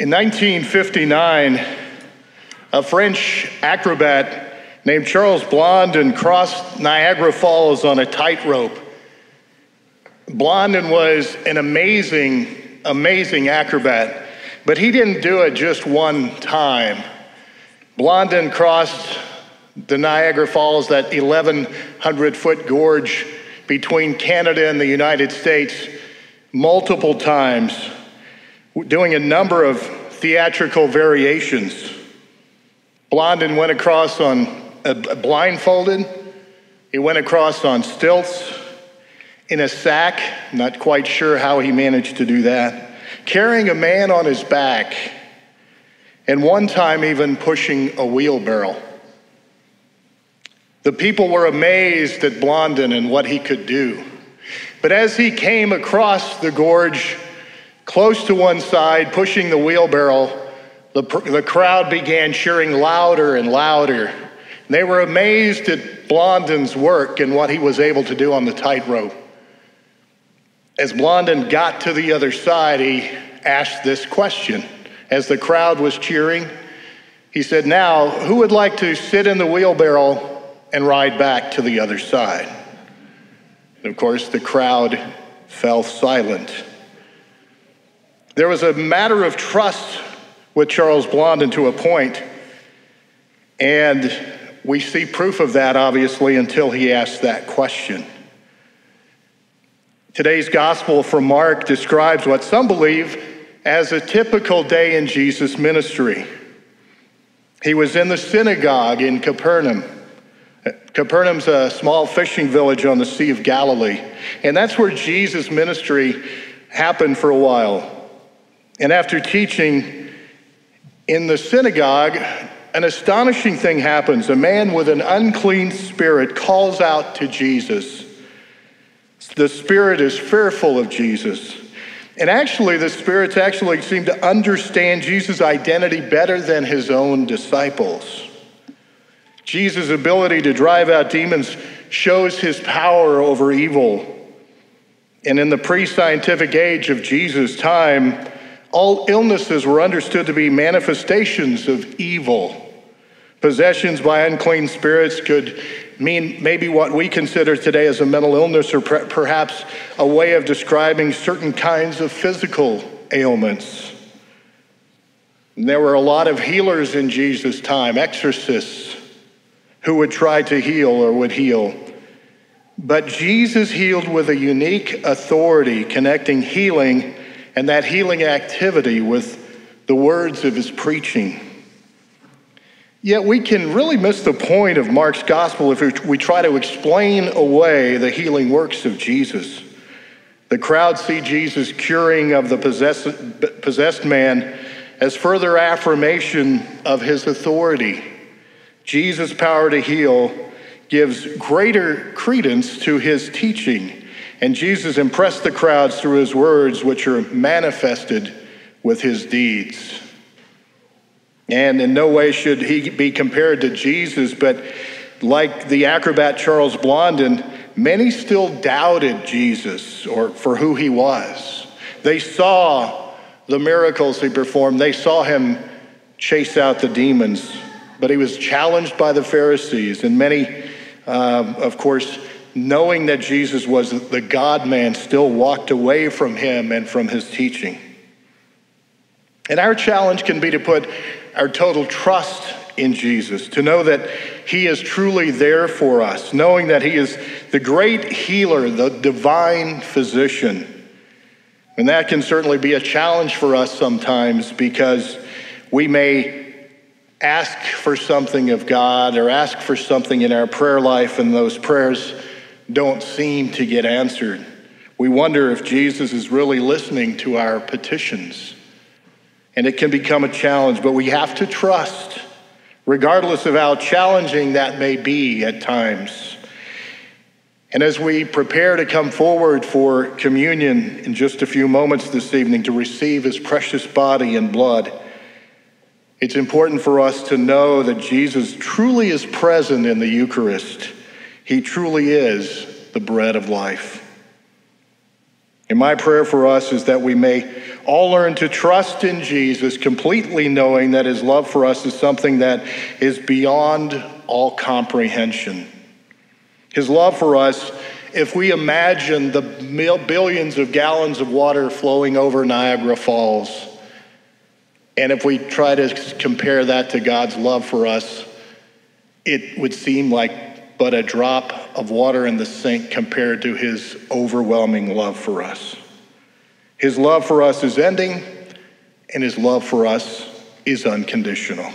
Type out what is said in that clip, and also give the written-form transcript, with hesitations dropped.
In 1959, a French acrobat named Charles Blondin crossed Niagara Falls on a tightrope. Blondin was an amazing acrobat, but he didn't do it just one time. Blondin crossed the Niagara Falls, that 1,100-foot gorge between Canada and the United States, multiple times, doing a number of theatrical variations. Blondin went across on blindfolded. He went across on stilts, in a sack, not quite sure how he managed to do that, carrying a man on his back, and one time even pushing a wheelbarrow. The people were amazed at Blondin and what he could do. But as he came across the gorge, close to one side, pushing the wheelbarrow, the crowd began cheering louder and louder. And they were amazed at Blondin's work and what he was able to do on the tightrope. As Blondin got to the other side, he asked this question. As the crowd was cheering, he said, "Now, who would like to sit in the wheelbarrow and ride back to the other side?" And of course, the crowd fell silent. There was a matter of trust with Charles Blondin to a point, and we see proof of that, obviously, until he asked that question. Today's gospel from Mark describes what some believe as a typical day in Jesus' ministry. He was in the synagogue in Capernaum. Capernaum's a small fishing village on the Sea of Galilee, and that's where Jesus' ministry happened for a while. And after teaching in the synagogue, an astonishing thing happens. A man with an unclean spirit calls out to Jesus. The spirit is fearful of Jesus. And actually, the spirits seem to understand Jesus' identity better than his own disciples. Jesus' ability to drive out demons shows his power over evil. And in the pre-scientific age of Jesus' time, all illnesses were understood to be manifestations of evil. Possessions by unclean spirits could mean maybe what we consider today as a mental illness, or perhaps a way of describing certain kinds of physical ailments. And there were a lot of healers in Jesus' time, exorcists, who would try to heal or would heal. But Jesus healed with a unique authority, connecting healing and that healing activity with the words of his preaching. Yet we can really miss the point of Mark's gospel if we try to explain away the healing works of Jesus. The crowd see Jesus' curing of the possessed man as further affirmation of his authority. Jesus' power to heal gives greater credence to his teaching, and Jesus impressed the crowds through his words, which are manifested with his deeds. And in no way should he be compared to Jesus, but like the acrobat Charles Blondin, many still doubted Jesus or for who he was. They saw the miracles he performed. They saw him chase out the demons, but he was challenged by the Pharisees, and many, of course, knowing that Jesus was the God-man, still walked away from him and from his teaching. And our challenge can be to put our total trust in Jesus, to know that he is truly there for us, knowing that he is the great healer, the divine physician. And that can certainly be a challenge for us sometimes, because we may ask for something of God or ask for something in our prayer life, and those prayers don't seem to get answered. We wonder if Jesus is really listening to our petitions. And it can become a challenge, but we have to trust, regardless of how challenging that may be at times. And as we prepare to come forward for communion in just a few moments this evening to receive his precious body and blood, it's important for us to know that Jesus truly is present in the Eucharist. He truly is the bread of life. And my prayer for us is that we may all learn to trust in Jesus, completely knowing that his love for us is something that is beyond all comprehension. His love for us, if we imagine the billions of gallons of water flowing over Niagara Falls, and if we try to compare that to God's love for us, it would seem like but a drop of water in the sink compared to his overwhelming love for us. His love for us is ending, and his love for us is unconditional.